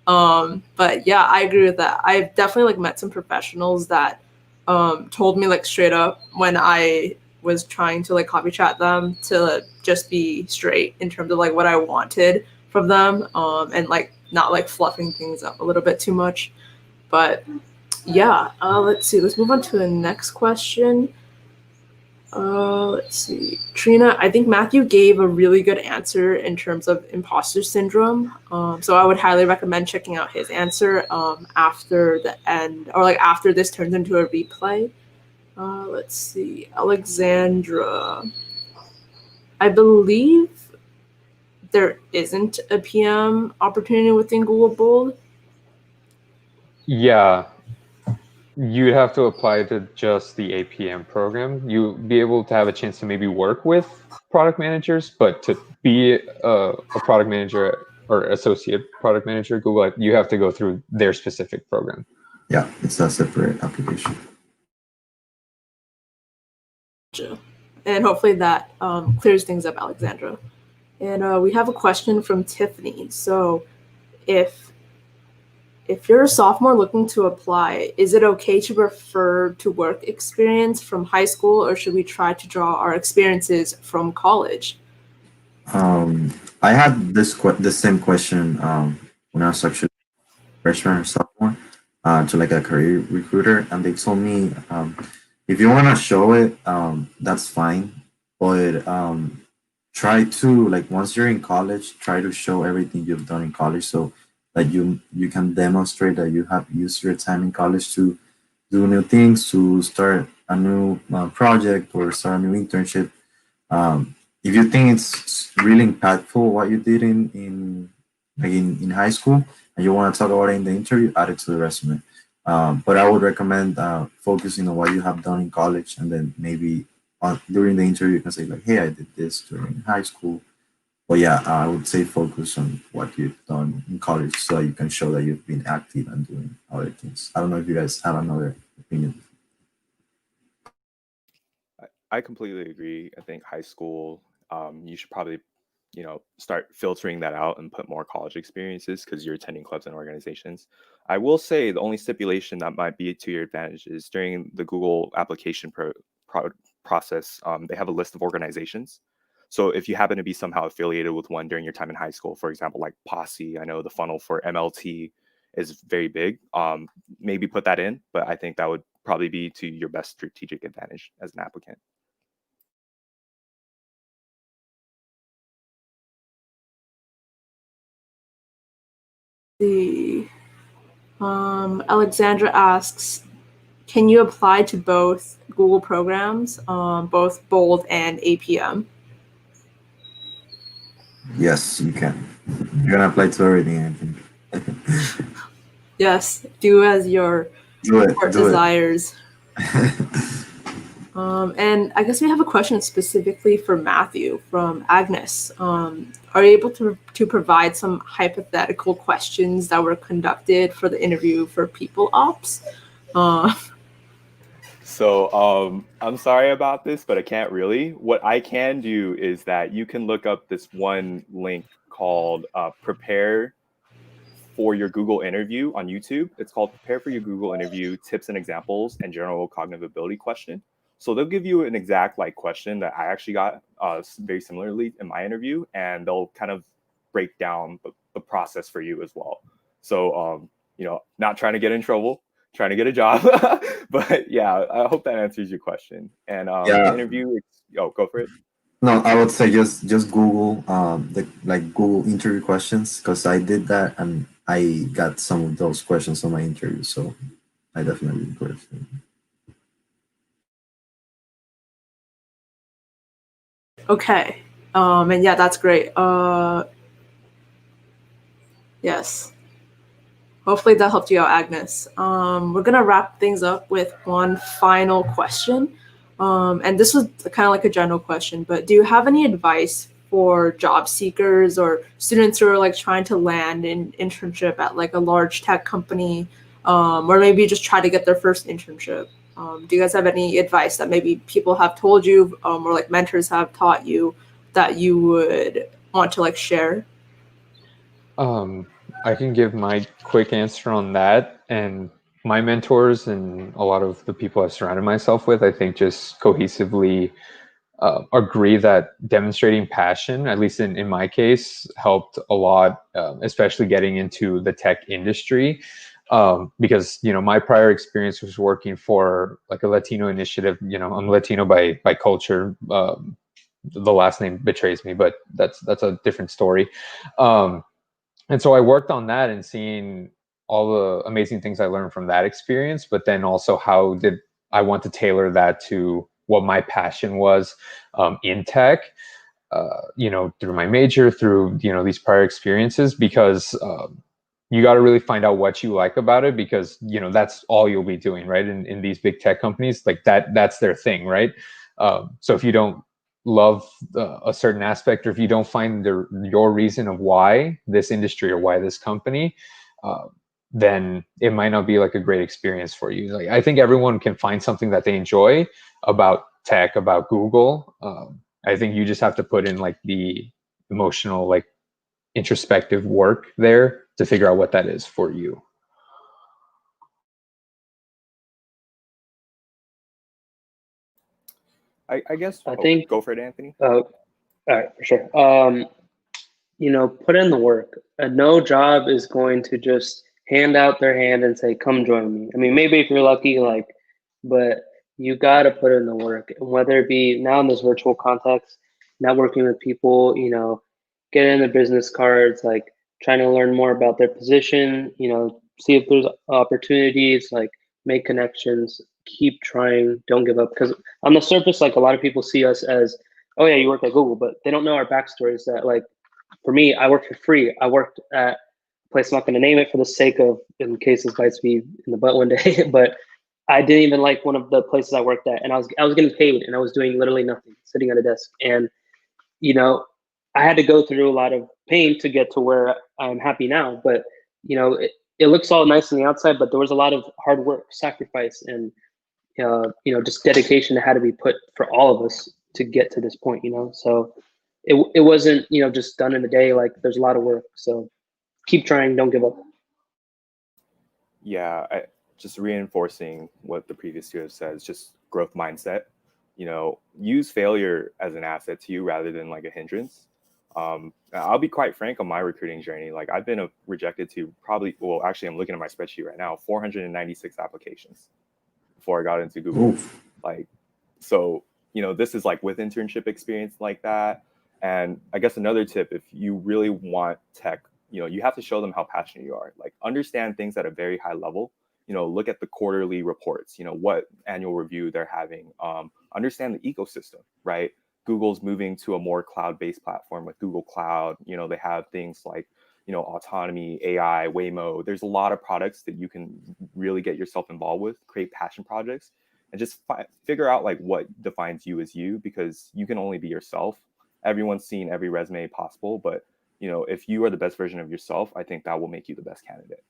But yeah, I agree with that. I've definitely like met some professionals that told me like straight up when I was trying to like copy chat them to just be straight in terms of like what I wanted from them, and like not like fluffing things up a little bit too much. But yeah, let's see. Let's move on to the next question. Let's see. Trina, I think Matthew gave a really good answer in terms of imposter syndrome. So I would highly recommend checking out his answer after the end, or like after this turns into a replay. Let's see. Alexandra. I believe there isn't a PM opportunity within Google Bold. Yeah, you'd have to apply to just the APM program. You'd be able to have a chance to maybe work with product managers, but to be a product manager or associate product manager at Google, you have to go through their specific program. Yeah, it's a separate application. And hopefully that clears things up, Alexandra. And we have a question from Tiffany. So if you're a sophomore looking to apply, is it okay to refer to work experience from high school, or should we try to draw our experiences from college? I had the same question when I was actually freshman or sophomore to like a career recruiter, and they told me if you want to show it, that's fine, but try to, like, once you're in college, try to show everything you've done in college, so that you can demonstrate that you have used your time in college to do new things, to start a new project or start a new internship. If you think it's really impactful what you did in high school and you want to talk about it in the interview, add it to the resume. But I would recommend focusing on what you have done in college, and then maybe during the interview you can say like, hey, I did this during high school. But yeah, I would say focus on what you've done in college so that you can show that you've been active and doing other things. I don't know if you guys have another opinion. I completely agree. I think high school, you should probably, start filtering that out and put more college experiences because you're attending clubs and organizations. I will say the only stipulation that might be to your advantage is during the Google application process, they have a list of organizations. So if you happen to be somehow affiliated with one during your time in high school, for example, like Posse, I know the funnel for MLT is very big. Maybe put that in, but I think that would probably be to your best strategic advantage as an applicant. Alexandra asks, can you apply to both Google programs, both Bold and APM? Yes, you can. You're gonna apply to everything, I think. Yes, do as your heart desires. And I guess we have a question specifically for Matthew from Agnes. Are you able to provide some hypothetical questions that were conducted for the interview for People Ops? So I'm sorry about this, but I can't really. What I can do is that you can look up this one link called Prepare for Your Google Interview on YouTube. It's called Prepare for Your Google Interview, Tips and Examples, and General Cognitive Ability Question. So they'll give you an exact question that I actually got very similarly in my interview, and they'll kind of break down the process for you as well. So, not trying to get in trouble, trying to get a job. But yeah, I hope that answers your question. And the interview, go for it. No, I would say just Google the Google interview questions, because I did that and I got some of those questions on my interview, so I definitely encourage it. Okay. And yeah, that's great. Yes. Hopefully that helped you out, Agnes. We're gonna wrap things up with one final question. And this was kind of like a general question, but do you have any advice for job seekers or students who are trying to land an internship at a large tech company, or maybe just try to get their first internship? Do you guys have any advice that maybe people have told you, or mentors have taught you that you would want to share? I can give my quick answer on that. And my mentors and a lot of the people I've surrounded myself with, I think just cohesively agree that demonstrating passion, at least in my case, helped a lot, especially getting into the tech industry. Because my prior experience was working for a Latino initiative. I'm Latino by culture. The last name betrays me, but that's a different story. And so I worked on that and seeing all the amazing things I learned from that experience, but then also how did I want to tailor that to what my passion was in tech, through my major, through, these prior experiences, because you got to really find out what you like about it, because, that's all you'll be doing, right? In these big tech companies, that's their thing, right? So if you don't love a certain aspect, or if you don't find your reason of why this industry or why this company, then it might not be a great experience for you. I think everyone can find something that they enjoy about tech, about Google. I think you just have to put in the emotional, introspective work there to figure out what that is for you. I guess I think go for it, Anthony. All right, for sure. Put in the work. No job is going to just hand out their hand and say, "Come join me." I mean, maybe if you're lucky, but you got to put in the work. And whether it be now in this virtual context, networking with people, getting their business cards, trying to learn more about their position, see if there's opportunities, make connections, keep trying, don't give up. Because on the surface, a lot of people see us as, oh yeah, you work at Google, but they don't know our backstories. That for me, I worked for free. I worked at a place, I'm not going to name it for the sake of, in case this bites me in the butt one day, but I didn't even like one of the places I worked at, and I was getting paid, and I was doing literally nothing, sitting at a desk. And I had to go through a lot of pain to get to where I'm happy now. But it looks all nice on the outside, but there was a lot of hard work, sacrifice, and just dedication that had to be put for all of us to get to this point. So it wasn't just done in a day. There's a lot of work. So keep trying, don't give up. Yeah, just reinforcing what the previous two have said, is just growth mindset. use failure as an asset to you rather than like a hindrance. I'll be quite frank on my recruiting journey. Like I've been rejected to actually I'm looking at my spreadsheet right now, 496 applications before I got into Google. Oof. Like, so, this is like with internship experience like that. And I guess another tip, if you really want tech, you have to show them how passionate you are. Like understand things at a very high level. Look at the quarterly reports, what annual review they're having. Understand the ecosystem, right? Google's moving to a more cloud-based platform with Google Cloud. They have things like, autonomy, AI, Waymo. There's a lot of products that you can really get yourself involved with, create passion projects, and just figure out like what defines you as you, because you can only be yourself. Everyone's seen every resume possible, but if you are the best version of yourself, I think that will make you the best candidate.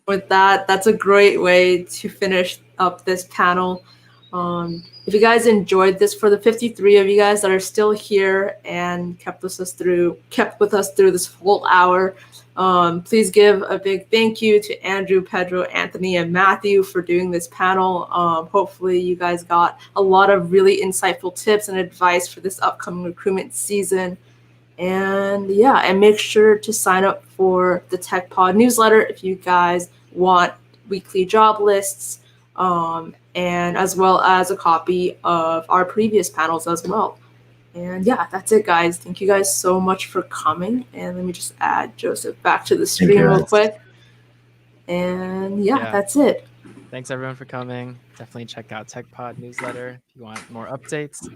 With that, that's a great way to finish up this panel. If you guys enjoyed this, for the 53 of you guys that are still here and kept with us through this full hour, please give a big thank you to Andrew, Pedro, Anthony, and Matthew for doing this panel. Hopefully you guys got a lot of really insightful tips and advice for this upcoming recruitment season. And make sure to sign up for the Tech Pod newsletter if you guys want weekly job lists, and as well as a copy of our previous panels as well. And that's it, guys. Thank you guys so much for coming. And let me just add Joseph back to the stream real quick. And that's it. Thanks everyone for coming. Definitely check out Tech Pod newsletter if you want more updates.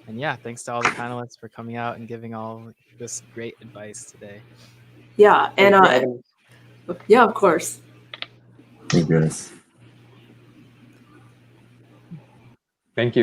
And thanks to all the panelists for coming out and giving all this great advice today. Yeah, and of course. Thank you, guys.